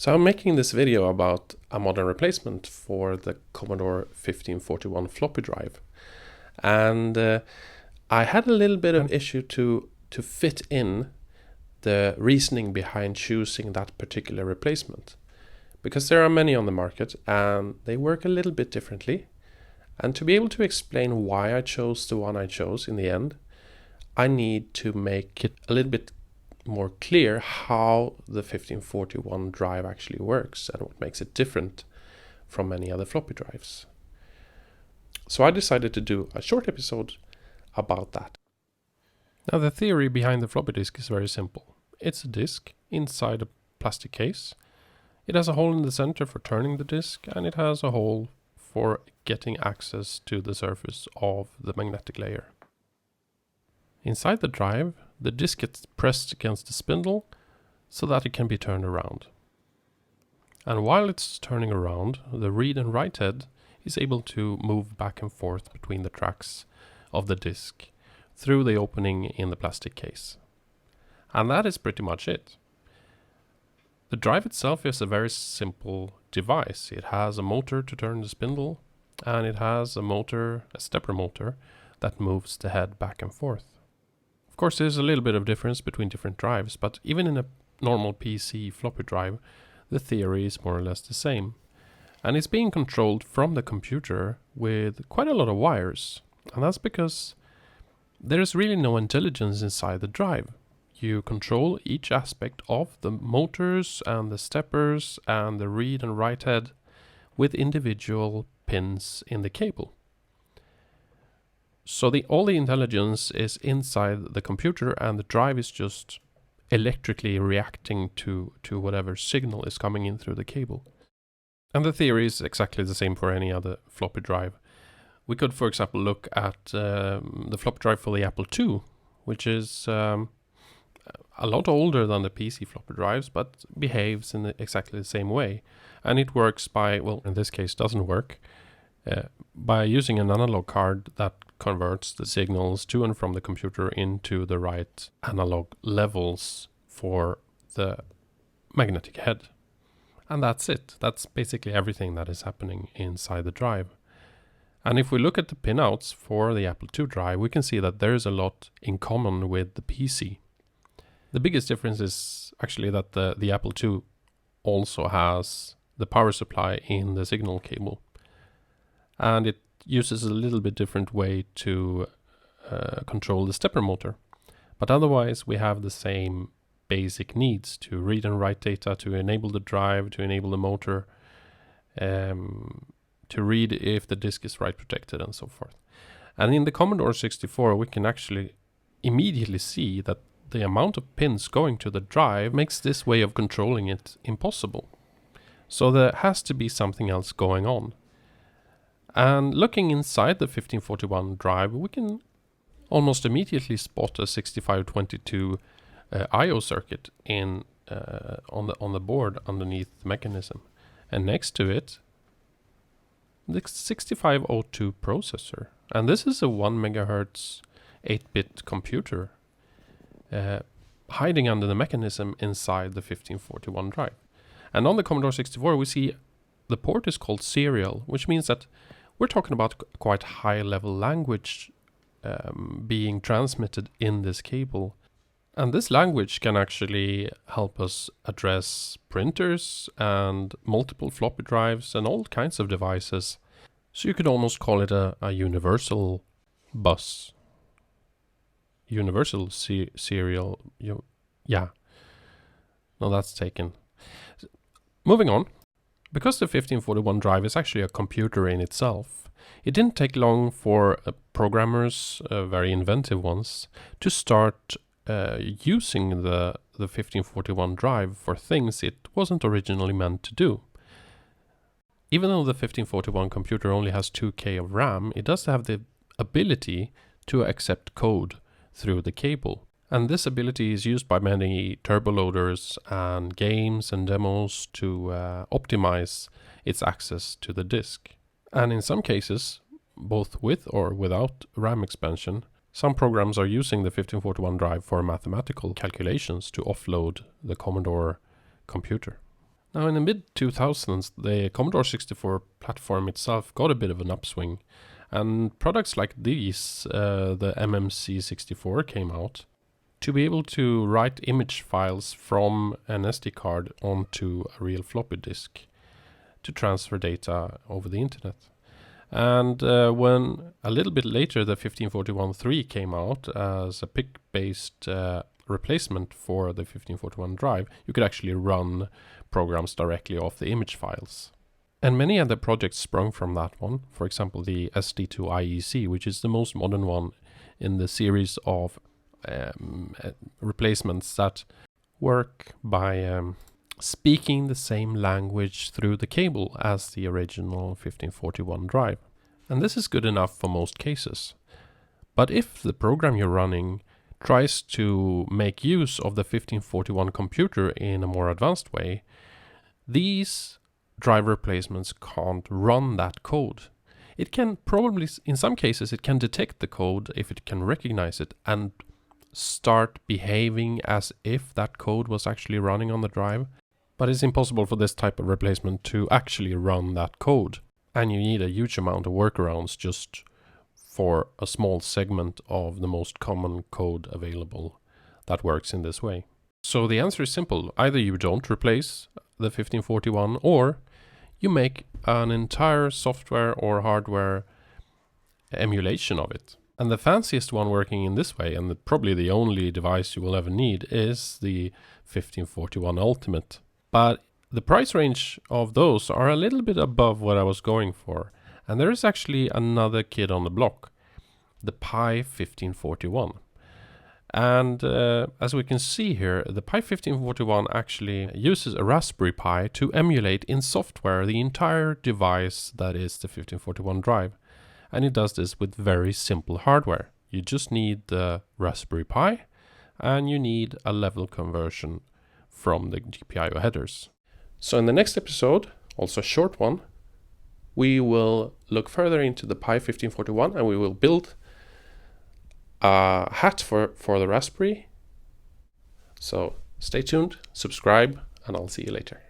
So I'm making this video about a modern replacement for the Commodore 1541 floppy drive. And I had a little bit of issue to fit in the reasoning behind choosing that particular replacement. Because there are many on the market and they work a little bit differently. And to be able to explain why I chose the one I chose in the end, I need to make it a little bit more clear how the 1541 drive actually works and what makes it different from many other floppy drives. So I decided to do a short episode about that. Now, the theory behind the floppy disk is very simple. It's a disk inside a plastic case. It has a hole in the center for turning the disk, and it has a hole for getting access to the surface of the magnetic layer. Inside the drive, the disk gets pressed against the spindle so that it can be turned around. And while it's turning around, the read and write head is able to move back and forth between the tracks of the disk through the opening in the plastic case. And that is pretty much it. The drive itself is a very simple device. It has a motor to turn the spindle, and it has a stepper motor, that moves the head back and forth. Of course, there's a little bit of difference between different drives, but even in a normal PC floppy drive, the theory is more or less the same. And it's being controlled from the computer with quite a lot of wires. And that's because there's really no intelligence inside the drive. You control each aspect of the motors and the steppers and the read and write head with individual pins in the cable. So all the intelligence is inside the computer, and the drive is just electrically reacting to whatever signal is coming in through the cable. And the theory is exactly the same for any other floppy drive. We could, for example, look at the floppy drive for the Apple II, which is a lot older than the PC floppy drives, but behaves in exactly the same way. And it works by, well, in this case doesn't work, by using an analog card that converts the signals to and from the computer into the right analog levels for the magnetic head. And that's it. That's basically everything that is happening inside the drive. And if we look at the pinouts for the Apple II drive, we can see that there is a lot in common with the PC. The biggest difference is actually that the Apple II also has the power supply in the signal cable. And it uses a little bit different way to control the stepper motor. But otherwise, we have the same basic needs to read and write data, to enable the drive, to enable the motor, to read if the disk is write protected and so forth. And in the Commodore 64, we can actually immediately see that the amount of pins going to the drive makes this way of controlling it impossible. So there has to be something else going on. And looking inside the 1541 drive, we can almost immediately spot a 6522 I/O circuit on the board underneath the mechanism. And next to it, the 6502 processor. And this is a 1 megahertz 8-bit computer hiding under the mechanism inside the 1541 drive. And on the Commodore 64, we see the port is called serial, which means that we're talking about quite high-level language being transmitted in this cable. And this language can actually help us address printers and multiple floppy drives and all kinds of devices. So you could almost call it a universal bus. Universal serial. Yeah. No, that's taken. Moving on. Because the 1541 drive is actually a computer in itself, it didn't take long for programmers, very inventive ones, to start using the 1541 drive for things it wasn't originally meant to do. Even though the 1541 computer only has 2K of RAM, it does have the ability to accept code through the cable. And this ability is used by many turboloaders and games and demos to optimize its access to the disk. And in some cases, both with or without RAM expansion, some programs are using the 1541 drive for mathematical calculations to offload the Commodore computer. Now in the mid-2000s, the Commodore 64 platform itself got a bit of an upswing, and products like these, the MMC64, came out to be able to write image files from an SD card onto a real floppy disk to transfer data over the internet. And when a little bit later the 1541-3 came out as a PIC-based replacement for the 1541 drive, you could actually run programs directly off the image files. And many other projects sprung from that one. For example, the SD2IEC, which is the most modern one in the series of replacements that work by speaking the same language through the cable as the original 1541 drive. And this is good enough for most cases. But if the program you're running tries to make use of the 1541 computer in a more advanced way, these drive replacements can't run that code. It can probably, in some cases, it can detect the code if it can recognize it and start behaving as if that code was actually running on the drive. But it's impossible for this type of replacement to actually run that code. And you need a huge amount of workarounds just for a small segment of the most common code available that works in this way. So the answer is simple. Either you don't replace the 1541 or you make an entire software or hardware emulation of it. And the fanciest one working in this way, and probably the only device you will ever need, is the 1541 Ultimate. But the price range of those are a little bit above what I was going for. And there is actually another kid on the block, the Pi 1541. And as we can see here, the Pi 1541 actually uses a Raspberry Pi to emulate in software the entire device that is the 1541 drive. And it does this with very simple hardware. You just need the Raspberry Pi and you need a level conversion from the GPIO headers. So in the next episode, also a short one, we will look further into the Pi 1541 and we will build a hat for the Raspberry. So stay tuned, subscribe, and I'll see you later.